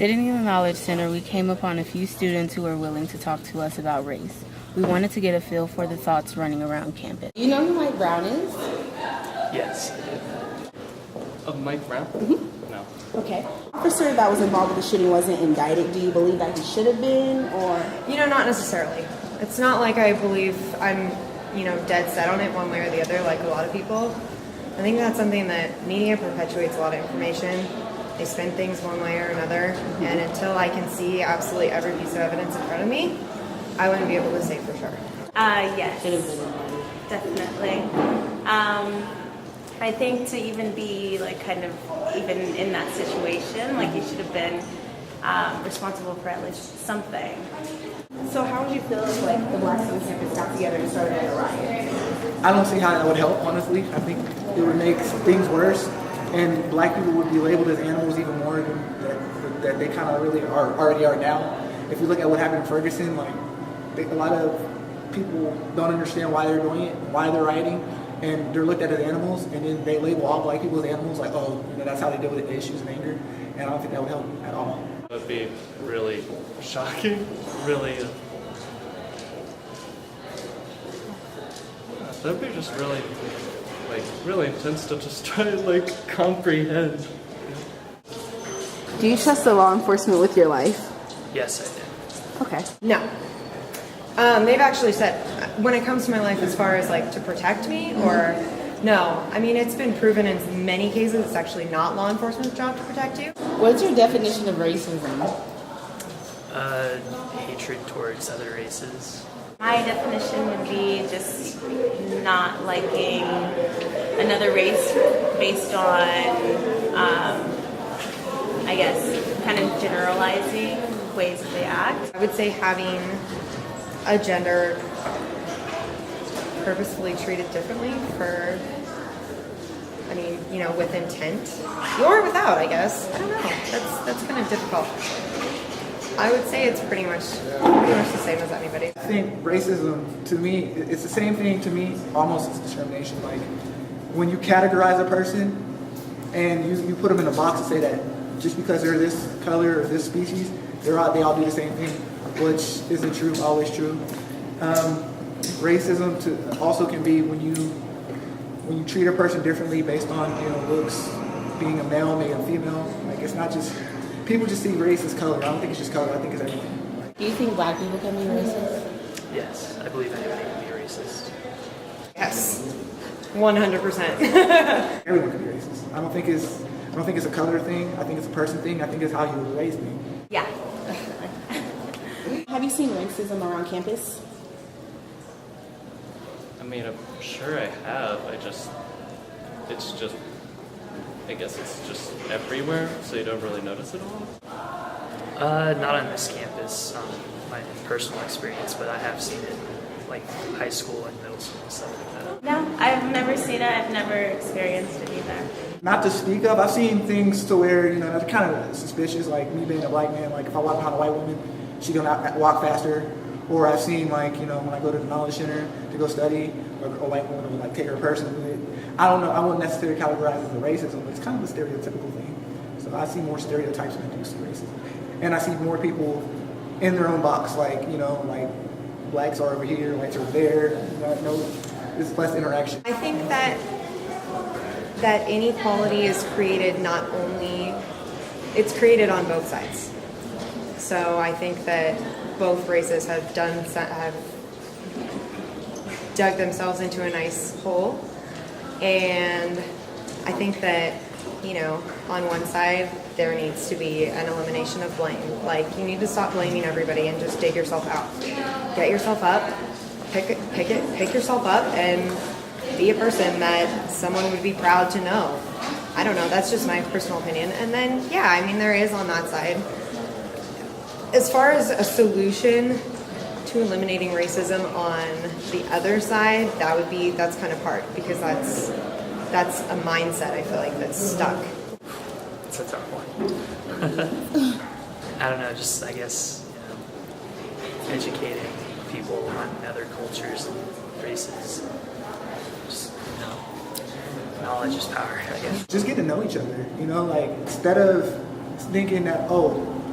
Sitting in the Knowledge Center, we came upon a few students who were willing to talk to us about race. We wanted to get a feel for the thoughts running around campus. You know who Mike Brown is? Yes, I do. Of Mike Brown? Mm-hmm. No. Okay. Officer that was involved with the shooting wasn't indicted. Do you believe that he should have been, or? Not necessarily. It's not like I believe I'm, dead set on it one way or the other like a lot of people. I think that's something that media perpetuates a lot of information. They spin things one way or another, and until I can see absolutely every piece of evidence in front of me, I wouldn't be able to say for sure. Yes, definitely. I think to even be even in that situation, you should have been responsible for at least something. So how would you feel if the blacks on campus got together and started a riot? I don't see how that would help, honestly. I think it would make things worse, and black people would be labeled as animals even more than that they kind of really already are now. If you look at what happened in Ferguson, a lot of people don't understand why they're doing it, why they're rioting, and they're looked at as animals, and then they label all black people as animals, that's how they deal with the issues and anger, and I don't think that would help at all. That would be really shocking, really. That would be just really intense to just try to comprehend. Do you trust the law enforcement with your life? Yes, I do. Okay. No. They've actually said, when it comes to my life as far as to protect me, or no. I mean, it's been proven in many cases it's actually not law enforcement's job to protect you. What's your definition of racism? Hatred towards other races. My definition would be just not liking another race based on, kind of generalizing ways that they act. I would say having a gender purposefully treated differently with intent, or without, I guess. I don't know. That's kind of difficult. I would say it's pretty much the same as anybody. I think racism, to me, it's the same thing to me, almost as discrimination. When you categorize a person and you put them in a box and say that just because they're this color or this species, they all do the same thing, which isn't true, always true. Racism also can be when you treat a person differently based on looks, being a male, being a female. It's not just people just see race as color. I don't think it's just color. I think it's everything. Do you think black people can be racist? Yes, I believe anybody can be racist. Yes, 100%. Everyone can be racist. I don't think it's a color thing. I think it's a person thing. I think it's how you were raised. Yeah. Have you seen racism around campus? I'm sure I have. I guess it's just everywhere, so you don't really notice it all. Not on this campus, my personal experience, but I have seen it in high school and middle school and stuff like that. No, I've never seen it. I've never experienced it either. Not to speak of, I've seen things to where, that's kind of suspicious, me being a black man, if I walk behind a white woman, she gonna walk faster. Or I've seen, when I go to the Knowledge Center to go study, or a white woman will, take her purse and do it. I don't know, I wouldn't necessarily categorize it as a racism, but it's kind of a stereotypical thing. So I see more stereotypes than I do see racism. And I see more people in their own box, blacks are over here, whites are over there. There's less interaction. I think that inequality is created it's created on both sides. So I think that both races have dug themselves into a nice hole, and I think that on one side there needs to be an elimination of blame. You need to stop blaming everybody and just dig yourself out. Get yourself up, pick yourself up, and be a person that someone would be proud to know. I don't know. That's just my personal opinion. And then there is on that side. As far as a solution to eliminating racism on the other side, that's kind of hard, because that's a mindset, I feel that's stuck. It's a tough one. I don't know, just I guess educating people on other cultures and races. Just knowledge is power, I guess. Just get to know each other, instead of thinking that,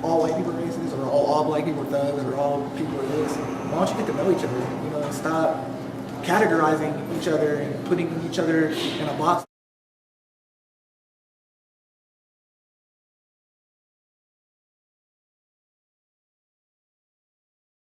all white people are racist, or all black people are thugs, or all people are this. Why don't you get to know each other, you know, and stop categorizing each other and putting each other in a box.